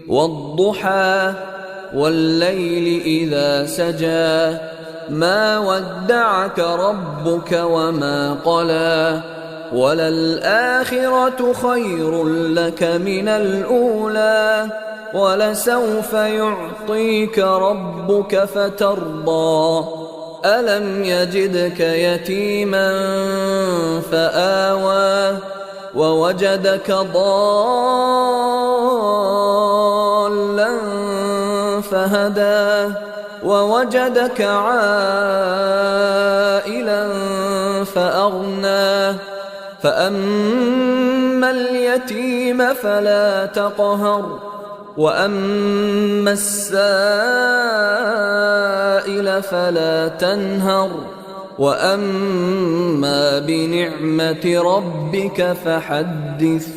والضحى والليل إذا سجى ما ودعك ربك وما قلى وللآخرة خير لك من الأولى ولسوف يعطيك ربك فترضى ألم يجدك يتيما فآوى ووجدك ضالا فهدى ووجدك عائلا فأغنى فأما اليتيم فلا تقهر وأما السائل فلا تنهر وأما بنعمة ربك فحدث.